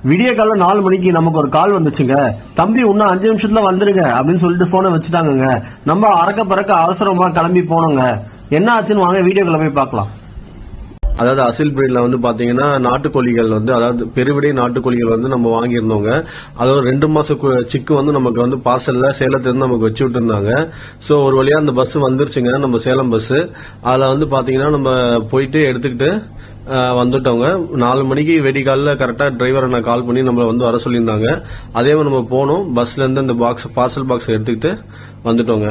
விடிய கால 4 மணிக்கு நமக்கு ஒரு கால் வந்துச்சுங்க. தம்பி இன்னும் 5 நிமிஷத்துல வந்துருங்க அப்படின்னு சொல்லிட்டு போனை வச்சுட்டாங்க. நம்ம அறக்க பறக்க அவசரமா கிளம்பி போனோங்க. என்ன ஆச்சுன்னு வாங்க வீடியோக்குள்ள போய் பார்க்கலாம். அதாவது அசில் பிரீட்ல வந்து பாத்தீங்கன்னா நாட்டுக்கோழிகள் வந்து அதாவது பெருவிடை நாட்டுக்கோழிகள் வந்து நம்ம வாங்கியிருந்தோங்க. அதாவது 2 மாச சிக்கு வந்து நமக்கு வந்து பார்சல்ல சேலத்திலிருந்து நமக்கு வச்சு விட்டு இருந்தாங்க. ஸோ ஒரு வழியா அந்த பஸ் வந்துருச்சுங்க, நம்ம சேலம் பஸ். அதுல வந்து பாத்தீங்கன்னா நம்ம போயிட்டு எடுத்துக்கிட்டு வந்துட்டோங்க. 4 மணிக்கு வெடிகாலில் கரெக்டா டிரைவர் அண்ணா கால் பண்ணி நம்மள வந்து வர சொல்லியிருந்தாங்க. அதே மாதிரி நம்ம போனோம், பஸ்ல இருந்து அந்த பார்சல் பாக்ஸ் எடுத்துக்கிட்டு வந்துட்டோங்க.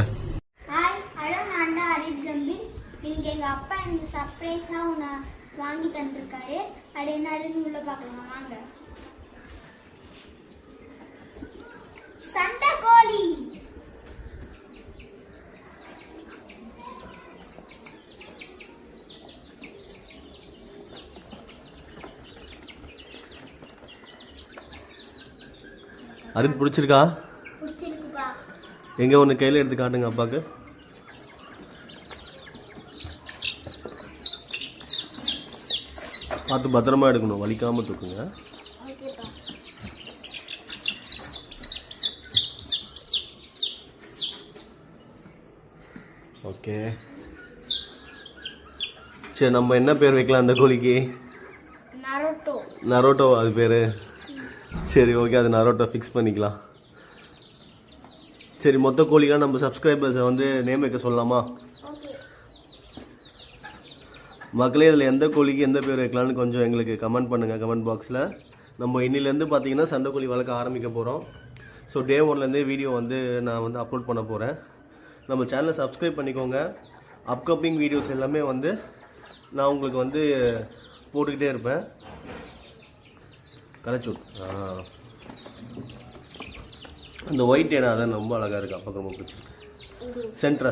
வாங்கி தந்திருக்காரு. அது என்னன்னு உள்ள பார்க்கலாம் வாங்க. சண்டை கோழி. அது பிடிச்சிருக்கா? பிடிச்சிருக்குப்பா. எங்க ஒன்னு கையில எடுத்து காட்டுங்க அப்பாக்கு. பார்த்து பத்திரமா எடுக்கணும், வலிக்காம தூக்குங்க. ஓகே சரி, நம்ம என்ன பேர் வைக்கலாம் அந்த கோழிக்கு? நரோட்டோ அது பேரு. சரி ஓகே, அது நரோட்டோ ஃபிக்ஸ் பண்ணிக்கலாம். சரி, மொத்த கோழிக்கா நம்ம சப்ஸ்கிரைபர்ஸை வந்து நேம் வைக்க சொல்லலாமா? மக்களே, இதில் எந்த கோழிக்கு எந்த பேர் வைக்கலான்னு கொஞ்சம் எங்களுக்கு கமெண்ட் பண்ணுங்கள் கமெண்ட் பாக்ஸில். நம்ம இன்னிலேருந்து பார்த்தீங்கன்னா சண்டை கோழி வளர்க்க ஆரம்பிக்க போகிறோம். ஸோ டே 1லேருந்தே வீடியோ வந்து நான் வந்து அப்லோட் பண்ண போகிறேன். நம்ம சேனலை சப்ஸ்கிரைப் பண்ணிக்கோங்க. அப்கமிங் வீடியோஸ் எல்லாமே வந்து நான் உங்களுக்கு வந்து போட்டுக்கிட்டே இருப்பேன். கலைச்சூட் அந்த ஒயிட் ஏனா அதான் ரொம்ப அழகாக இருக்குது, அப்போ ரொம்ப பிடிச்சிருக்கு. சென்ட்ரா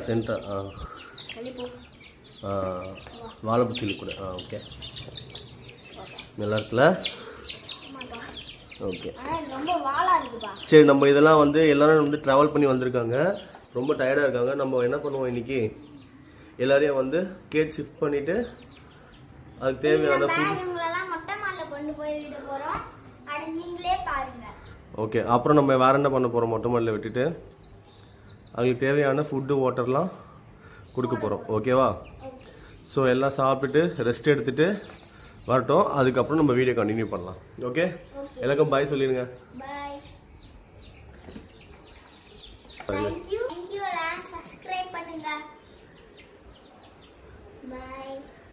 வாழைப்பூச்சிலி கூட ஓகே, நல்லா இருக்குல்ல? ஓகே சரி, நம்ம இதெல்லாம் வந்து எல்லாரும் வந்து ட்ராவல் பண்ணி வந்திருக்காங்க, ரொம்ப டயர்டாக இருக்காங்க. நம்ம என்ன பண்ணுவோம், இன்னைக்கு எல்லாரையும் வந்து கேட் ஷிஃப்ட் பண்ணிட்டு அதுக்கு தேவையான ஃபுட் ஓகே. அப்புறம் நம்ம வேற என்ன பண்ண போகிறோம், மொட்டை மாடியில் விட்டுட்டு அவங்களுக்கு தேவையான ஃபுட்டு வாட்டர்லாம் கொடுக்க போகிறோம். ஓகேவா? ஸோ எல்லாம் சாப்பிட்டுட்டு ரெஸ்ட் எடுத்துட்டு வரட்டும், அதுக்கப்புறம் நம்ம வீடியோ கண்டினியூ பண்ணலாம். ஓகே, எல்லாருக்கும் பாய் சொல்லிடுங்க. Thank you. Subscribe பண்ணுங்க. Bye.